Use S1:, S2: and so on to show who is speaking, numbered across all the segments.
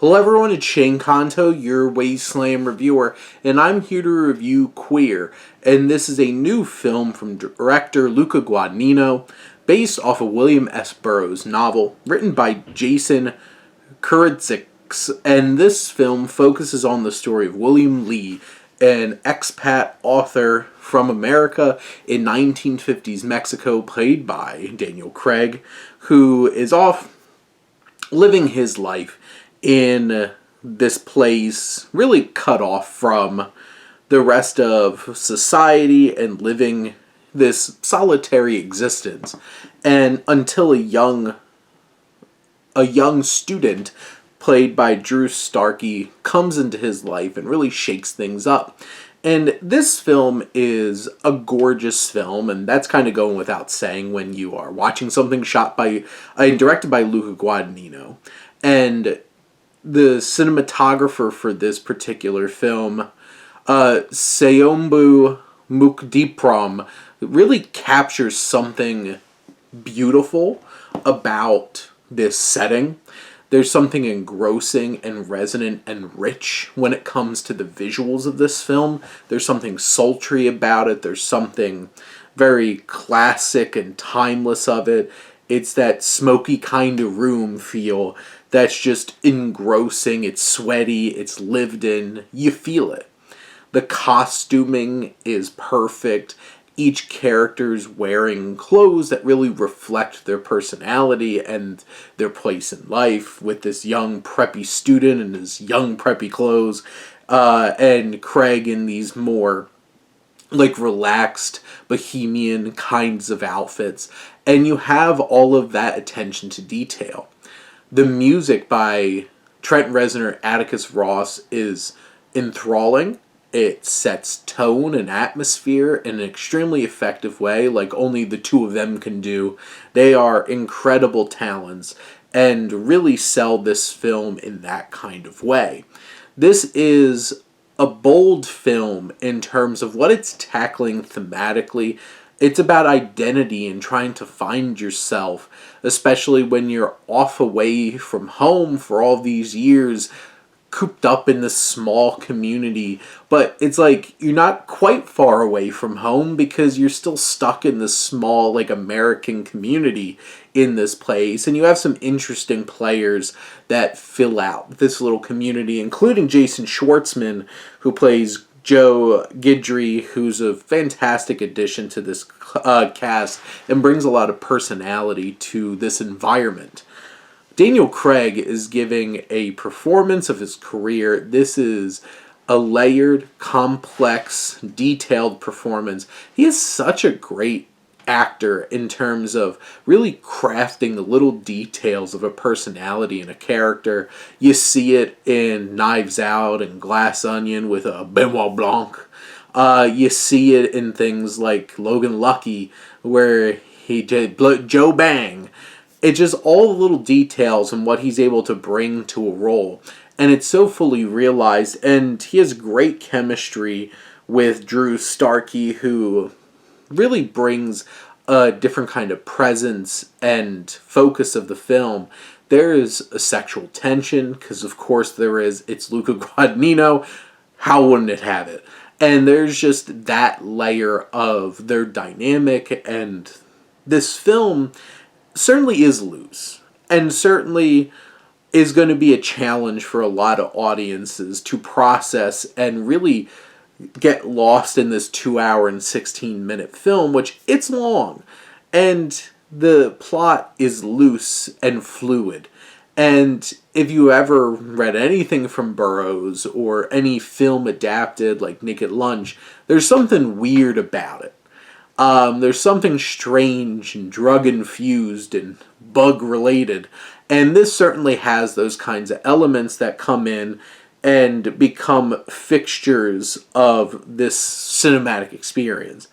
S1: Hello everyone, it's Shane Kanto, your Wasteland reviewer, and I'm here to review Queer. And this is a new film from director Luca Guadagnino, based off of William S. Burroughs' novel, written by Jason Kuridzic. And this film focuses on the story of William Lee, an expat author from America in 1950s Mexico, played by Daniel Craig, who is off living his life in this place, really cut off from the rest of society and living this solitary existence. And until a young student played by Drew Starkey comes into his life and really shakes things up. And this film is a gorgeous film, and that's kind of going without saying when you are watching something shot by and directed by Luca Guadagnino. And the cinematographer for this particular film, Sayombu Mukdipram, really captures something beautiful about this setting. There's something engrossing and resonant and rich when it comes to the visuals of this film. There's something sultry about it. There's something very classic and timeless of it. It's that smoky kind of room feel that's just engrossing. It's sweaty. It's lived in. You feel it. The costuming is perfect. Each character's wearing clothes that really reflect their personality and their place in life, with this young preppy student in his young preppy clothes, and Craig in these more like relaxed bohemian kinds of outfits. And you have all of that attention to detail. The music by Trent Reznor, Atticus Ross is enthralling. It sets tone and atmosphere in an extremely effective way, like only the two of them can do. They are incredible talents and really sell this film in that kind of way. This is a bold film in terms of what it's tackling thematically. It's about identity and trying to find yourself, especially when you're off away from home for all these years, cooped up in this small community. But it's like you're not quite far away from home because you're still stuck in this small, like, American community in this place. And you have some interesting players that fill out this little community, including Jason Schwartzman, who plays Joe Guidry, who's a fantastic addition to this cast and brings a lot of personality to this environment. Daniel Craig is giving a performance of his career. This is a layered, complex, detailed performance. He is such a great actor in terms of really crafting the little details of a personality and a character. You see it in Knives Out and Glass Onion with Benoit Blanc. You see it in things like Logan Lucky, where he did Joe Bang. It's just all the little details and what he's able to bring to a role. And it's so fully realized, and he has great chemistry with Drew Starkey, who really brings a different kind of presence and focus of the film. There is a sexual tension, because of course there is. It's Luca Guadagnino. How wouldn't it have it? And there's just that layer of their dynamic, and this film certainly is loose, and certainly is going to be a challenge for a lot of audiences to process and really get lost in this 2 hour and 16-minute film, which it's long, and the plot is loose and fluid. And if you ever read anything from Burroughs or any film adapted like Naked Lunch, there's something weird about it. There's something strange and drug-infused and bug-related. And this certainly has those kinds of elements that come in and become fixtures of this cinematic experience.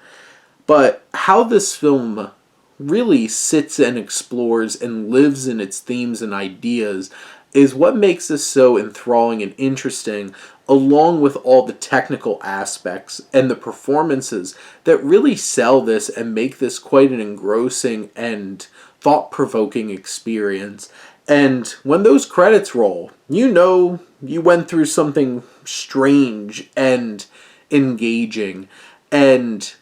S1: But how this film really sits and explores and lives in its themes and ideas is what makes this so enthralling and interesting, along with all the technical aspects and the performances that really sell this and make this quite an engrossing and thought-provoking experience. And when those credits roll, you know you went through something strange and engaging. And,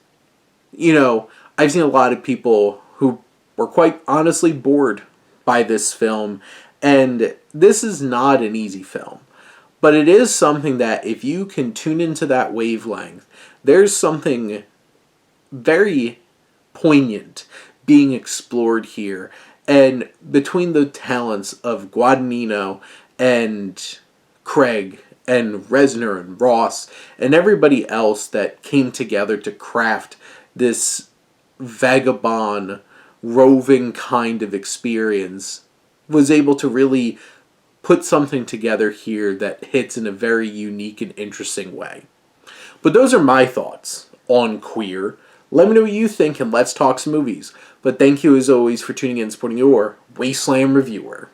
S1: you know, I've seen a lot of people who were quite honestly bored by this film. And this is not an easy film. But it is something that if you can tune into that wavelength, there's something very poignant being explored here. And between the talents of Guadagnino and Craig and Reznor and Ross and everybody else that came together to craft this vagabond, roving kind of experience, was able to really put something together here that hits in a very unique and interesting way. But those are my thoughts on Queer. Let me know what you think and let's talk some movies. But thank you as always for tuning in and supporting your Wasteland Reviewer.